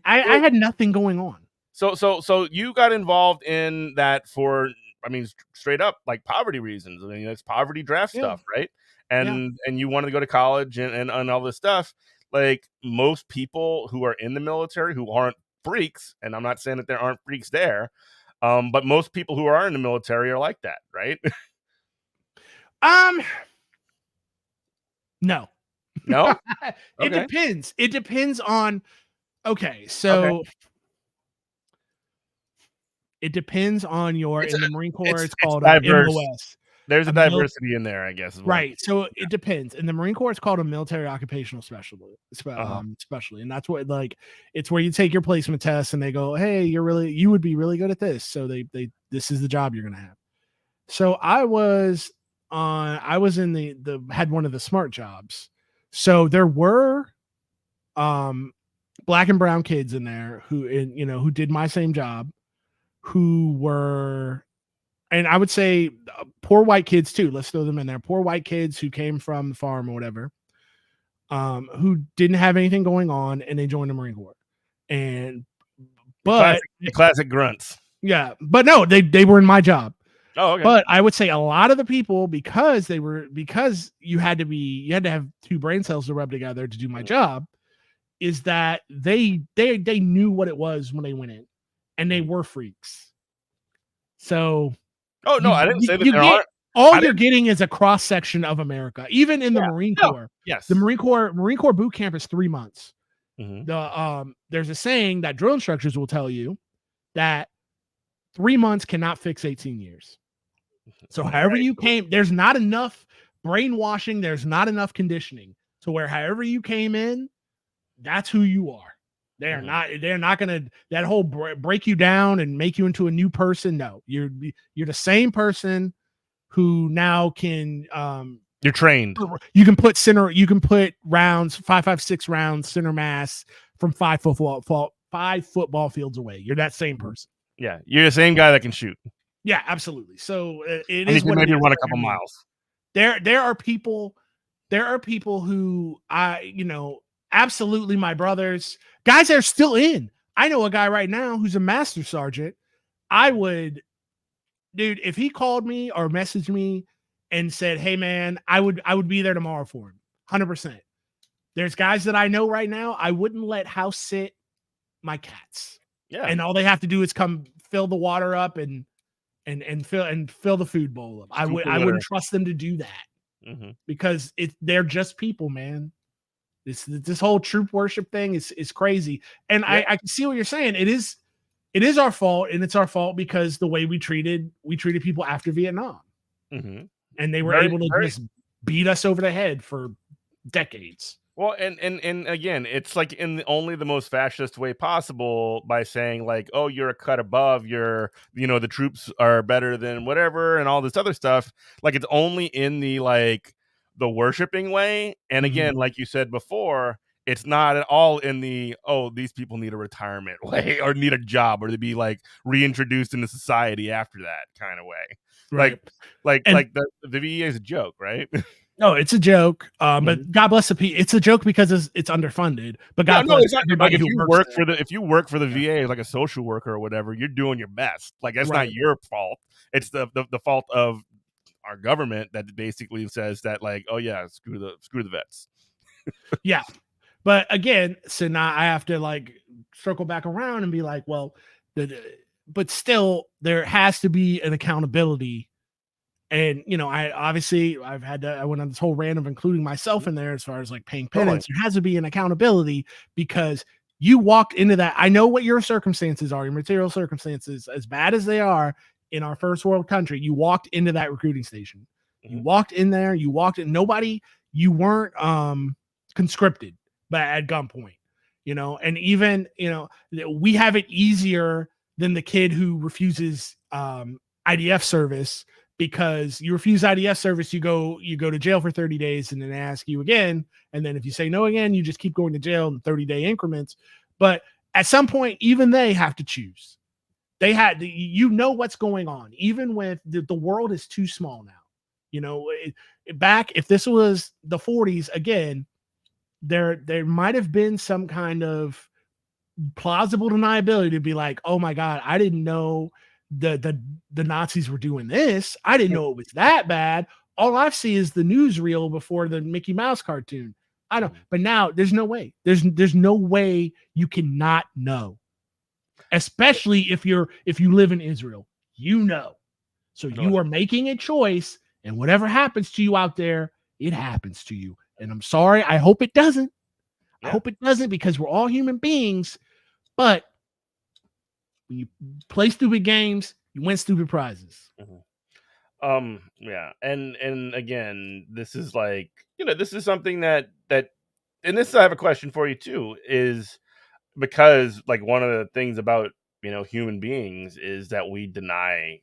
had nothing going on. So you got involved in that for, straight up like poverty reasons. It's poverty draft stuff, right? And you wanted to go to college and all this stuff. Like most people who are in the military who aren't freaks, and I'm not saying that there aren't freaks there, but most people who are in the military are like that, right? No. It depends. It depends on. Okay, so it depends on your in the Marine Corps. It's called MOS. There's a diversity in there, I guess. Right. So it depends. In the Marine Corps, it's called a military occupational specialty, especially. And that's what, like, it's where you take your placement test and they go, hey, you would be really good at this. So this is the job you're going to have. So I was in had one of the smart jobs. So there were black and brown kids in there who did my same job, who were, and I would say poor white kids too. Let's throw them in there. Poor white kids who came from the farm or whatever, who didn't have anything going on, and they joined the Marine Corps. And But the classic grunts. yeah, but no, they were in my job. Oh, okay. But I would say a lot of the people, because you had to have two brain cells to rub together to do my job, is that they knew what it was when they went in, and they were freaks. So, oh no, I didn't say that there aren't. All you're getting is a cross section of America, even in the Marine Corps. Yes, the Marine Corps boot camp is 3 months. Mm-hmm. There's a saying that drill instructors will tell you that 3 months cannot fix 18 years. So however you came, there's not enough brainwashing, there's not enough conditioning to where however you came in, that's who you are. They're not going to that whole break you down and make you into a new person. No, you're the same person who now can you're trained. You can put rounds 5.56 rounds center mass from 5 football fields away. You're that same person. Yeah, you're the same guy that can shoot. Yeah, absolutely. So it is what maybe run a couple miles. There are people who absolutely my brothers, guys that are still in. I know a guy right now who's a master sergeant. Dude, if he called me or messaged me and said, "Hey man, I would be there tomorrow for him." 100%. There's guys that I know right now, I wouldn't let house sit my cats. Yeah. And all they have to do is come fill the water up and fill the food bowl up. I wouldn't trust them to do that because they're just people, man. This whole troop worship thing is crazy. And I can see what you're saying. It is our fault, and it's our fault because the way we treated people after Vietnam. And they were able to just beat us over the head for decades. Well, and again, it's like in only the most fascist way possible by saying like, oh, you're a cut above, the troops are better than whatever and all this other stuff. Like it's only in the the worshiping way. And again, like you said before, it's not at all in the, oh, these people need a retirement way or need a job or to be like reintroduced into society after that kind of way. Right. Like the VA is a joke, right? No, it's a joke. But God bless the people. It's a joke because it's underfunded. But God bless everybody who works there. If you work for the VA like a social worker or whatever, you're doing your best. Like that's not your fault. It's the fault of our government that basically says that like, oh yeah, screw the vets. Yeah. But again, so now I have to like circle back around and be like, well, but still there has to be an accountability. And, I went on this whole rant of including myself in there as far as like paying penance. There has to be an accountability because you walked into that. I know what your circumstances are, your material circumstances, as bad as they are in our first world country. You walked into that recruiting station. You walked in there, you weren't conscripted, but at gunpoint, and even, we have it easier than the kid who refuses IDF service. Because you refuse IDF service, you go to jail for 30 days and then ask you again. And then if you say no again, you just keep going to jail in 30-day increments. But at some point, even they have to choose. They had, what's going on. Even with the world is too small now. Back, if this was the 40s, again, there might have been some kind of plausible deniability to be like, oh my God, I didn't know the Nazis were doing this. I didn't know it was that bad. All I see is the newsreel before the Mickey Mouse cartoon. I don't, but now there's no way. There's no way you cannot know. Especially if you live in Israel, So you are making a choice, and whatever happens to you out there, it happens to you. And I'm sorry, I hope it doesn't. I hope it doesn't because we're all human beings, but when you play stupid games, you win stupid prizes. Yeah. And again, this is like, this is something that, and this I have a question for you too, is because like one of the things about, human beings is that we deny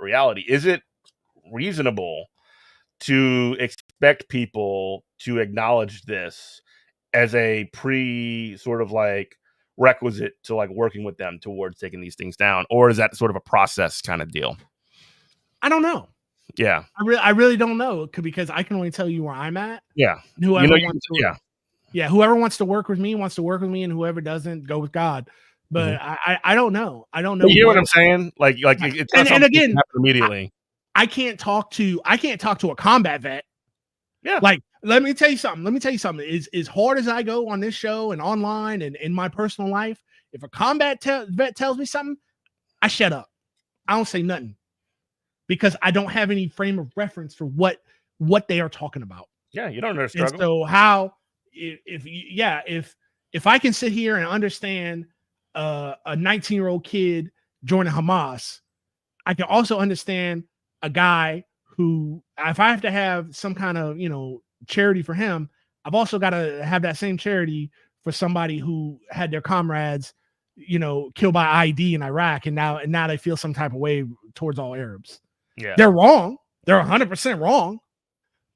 reality. Is it reasonable to expect people to acknowledge this as a sort of like requisite to like working with them towards taking these things down, or is that sort of a process kind of deal? I don't know. Yeah, I really don't know because I can only tell you where I'm at. Yeah, whoever wants to, whoever wants to work with me wants to work with me, and whoever doesn't, go with God. But I don't know. I don't know. You hear what I'm saying? Like it's not and again, that happen immediately. I can't talk to a combat vet. Yeah. Like, let me tell you something. As hard as I go on this show and online and in my personal life, if a combat vet tells me something, I shut up. I don't say nothing because I don't have any frame of reference for what they are talking about. Yeah, you don't know the struggle. And so how if I can sit here and understand a 19-year-old kid joining Hamas, I can also understand a guy who, if I have to have some kind of, charity for him, I've also got to have that same charity for somebody who had their comrades, killed by ID in Iraq, and now they feel some type of way towards all Arabs. Yeah, they're wrong. They're 100% wrong,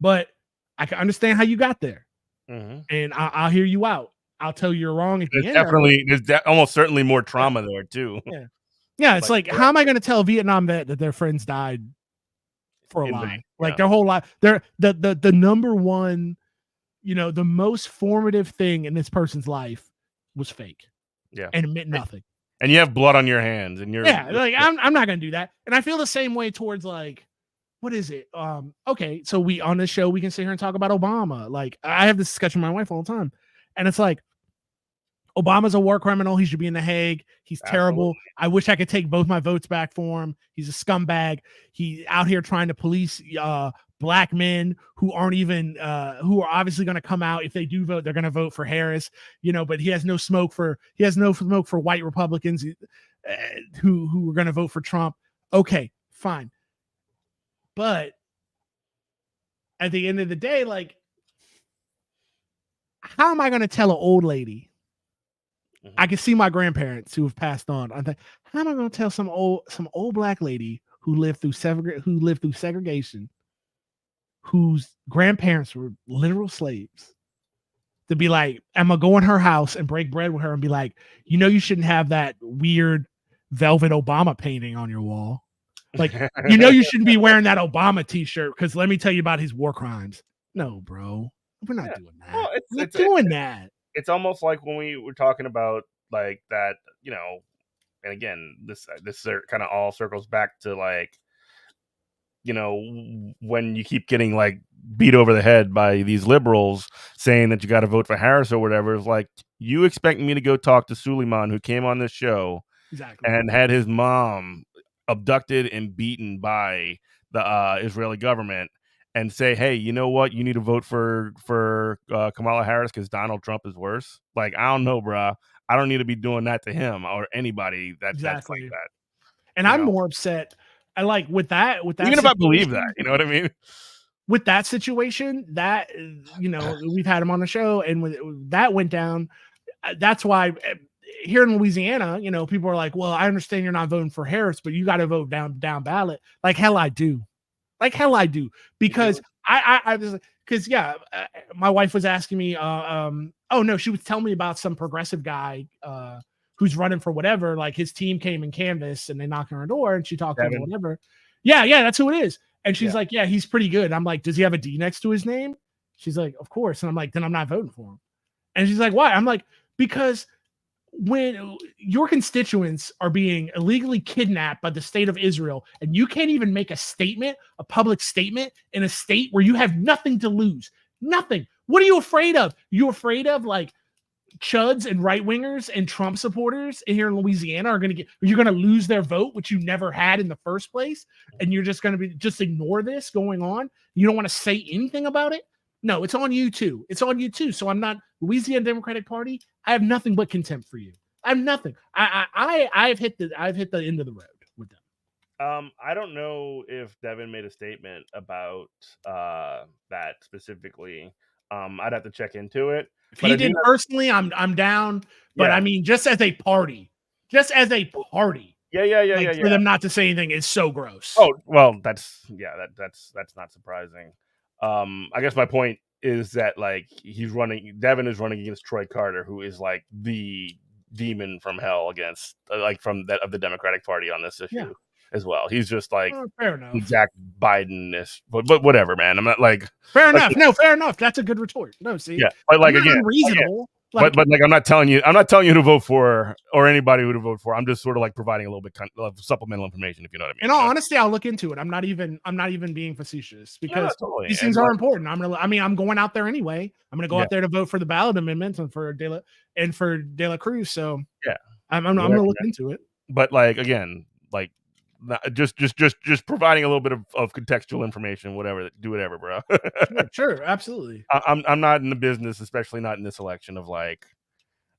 but I can understand how you got there, and I'll hear you out. I'll tell you you're wrong. There's almost certainly more trauma there too. Yeah. It's like how am I going to tell a Vietnam vet that their friends died for a lie? Like their whole life, they're the number one, the most formative thing in this person's life was fake. Yeah, and it meant nothing. And you have blood on your hands, and I'm not going to do that. And I feel the same way towards like, what is it? Okay, so we on this show we can sit here and talk about Obama. Like I have this discussion with my wife all the time, and it's like, Obama's a war criminal. He should be in The Hague. He's terrible. I wish I could take both my votes back for him. He's a scumbag. He's out here trying to police black men who aren't even who are obviously going to come out. If they do vote, they're going to vote for Harris. But he has no smoke for white Republicans who are going to vote for Trump. Okay, fine. But at the end of the day, like, how am I going to tell an old lady? I can see my grandparents who have passed on. I think, how am I going to tell some old black lady who lived through segregation, whose grandparents were literal slaves, to be like, am I go in her house and break bread with her and be like, you shouldn't have that weird velvet Obama painting on your wall. Like, you shouldn't be wearing that Obama t-shirt because let me tell you about his war crimes. No, bro, we're not doing that. Well, we're not doing that. It's almost like when we were talking about like that, and again, this kind of all circles back to like, when you keep getting like beat over the head by these liberals saying that you got to vote for Harris or whatever. It's like, you expect me to go talk to Suleiman, who came on this show and had his mom abducted and beaten by the Israeli government, and say, hey, you know what? You need to vote for Kamala Harris because Donald Trump is worse. Like, I don't know, bro. I don't need to be doing that to him or anybody that's like that. And I'm more upset. I like with that. Even if I believe that, you know what I mean? With that situation, that we've had him on the show, and when that went down, that's why here in Louisiana, people are like, well, I understand you're not voting for Harris, but you got to vote down ballot. Like hell I do. Because I was like, because my wife was asking me, she was telling me about some progressive guy who's running for whatever. Like his team came and canvassed and they knocked on her door and she talked to him, whatever. Yeah, that's who it is. And she's like, yeah, he's pretty good. I'm like, does he have a D next to his name? She's like, of course. And I'm like, then I'm not voting for him. And she's like, why? I'm like, because when your constituents are being illegally kidnapped by the state of Israel and you can't even make a public statement in a state where you have nothing to lose, nothing. What are you afraid of? You're afraid of like chuds and right wingers and Trump supporters here in Louisiana you're going to lose their vote, which you never had in the first place. And you're just going to just ignore this going on. You don't want to say anything about it. No, it's on you too. So I'm not Louisiana Democratic Party. I have nothing but contempt for you. I have nothing. I've hit the end of the road with them. I don't know if Devin made a statement about that specifically. I'd have to check into it. If he did personally, I'm down. But I mean, just as a party. Yeah. For them not to say anything is so gross. Oh well, that's not surprising. I guess my point is that like Devin is running against Troy Carter, who is like the demon from hell against of the Democratic Party on this issue as well. He's just like fair enough. Exact Biden-ish, but whatever, man. I'm not like fair enough. No, fair enough. That's a good retort. No, see, but like I'm again, unreasonable. Like, but like I'm not telling you who to vote for or anybody who to vote for. I'm just sort of like providing a little bit of supplemental information, if you know what I mean. in all honesty, I'll look into it. I'm not even being facetious because totally. these things are important. I'm going out there anyway. I'm gonna go out there to vote for the ballot amendments and for De La Cruz. So yeah, I'm gonna look into it. But like again, like just providing a little bit of contextual information, whatever. Do whatever, bro. Sure, absolutely. I'm not in the business, especially not in this election, of like,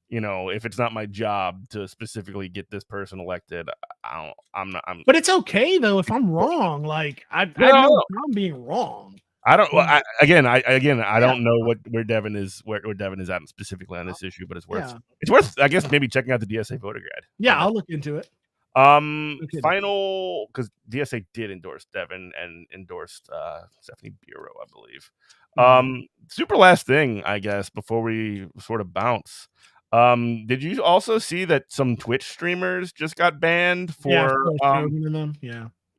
if it's not my job to specifically get this person elected, I'm not. But it's okay though if I'm wrong. Like I have no problem being wrong. I don't. Well, I don't know where Devin is at specifically on this issue, but it's worth. I guess maybe checking out the DSA voter guide. Yeah, I'll look into it. Final, because DSA did endorse Devin and endorsed Stephanie Bureau, I believe. Super last thing, I guess, before we sort of bounce. Did you also see that some Twitch streamers just got banned for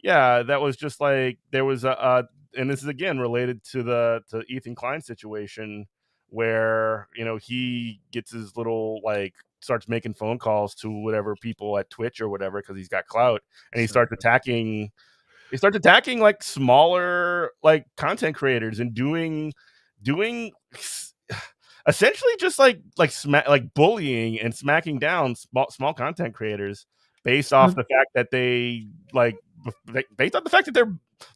yeah, that was just like there was and this is again related to the Ethan Klein situation where he gets his little like starts making phone calls to whatever people at Twitch or whatever because he's got clout, and he starts attacking like smaller like content creators and doing essentially just like bullying and smacking down small content creators based off the fact that they based on the fact that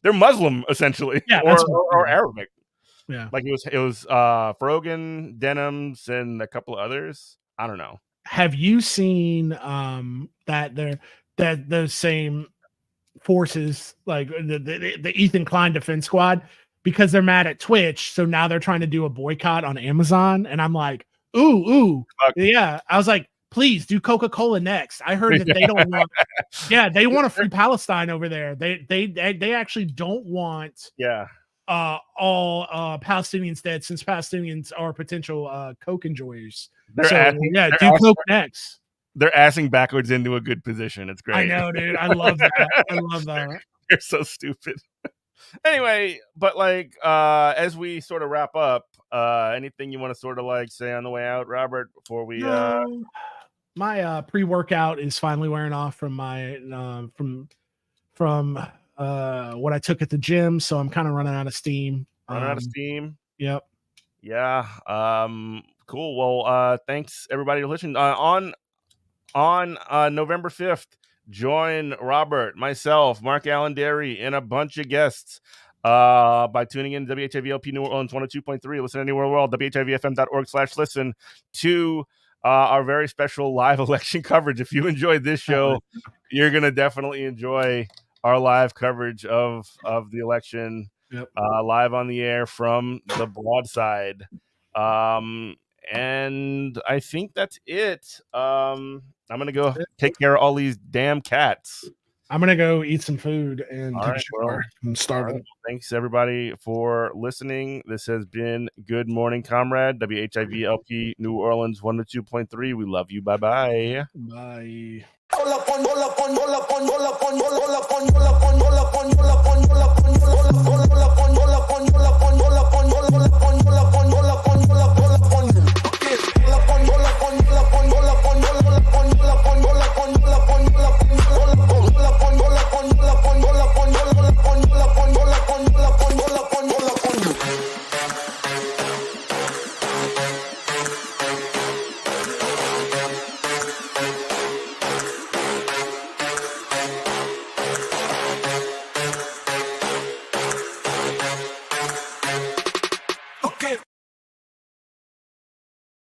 they're Muslim essentially, or Arabic. Yeah, like it was Frogan, Denims, and a couple of others. I don't know. Have you seen that those same forces, like the Ethan Klein Defense Squad, because they're mad at Twitch, so now they're trying to do a boycott on Amazon? And I'm like, ooh, yeah. I was like, please do Coca-Cola next. I heard that they don't want, they want a free Palestine over there. They actually don't want, all Palestinians dead, since Palestinians are potential Coke enjoyers. Do Coke next. They're assing backwards into a good position. It's great. I know, dude. I love that. They're so stupid. Anyway, but like as we sort of wrap up, anything you want to sort of like say on the way out, Robert, before we my pre-workout is finally wearing off from my from what I took at the gym, so I'm kind of running out of steam. Yep. Yeah. Cool. Well, thanks everybody for listening. On November 5th, join Robert, myself, Mark Allen Derry, and a bunch of guests by tuning in to WHIVLP New Orleans 102.3. Listen anywhere in the world, WHIVFM.org/listen to our very special live election coverage. If you enjoyed this show, you're going to definitely enjoy our live coverage of the election, live on the air from the broadside. And I think that's it. I'm going to go take care of all these damn cats. I'm going to go eat some food and take a shower. I'm starving. Right. Thanks, everybody, for listening. This has been Good Morning Comrade, WHIVLP New Orleans 102.3. We love you. Bye-bye. Bye.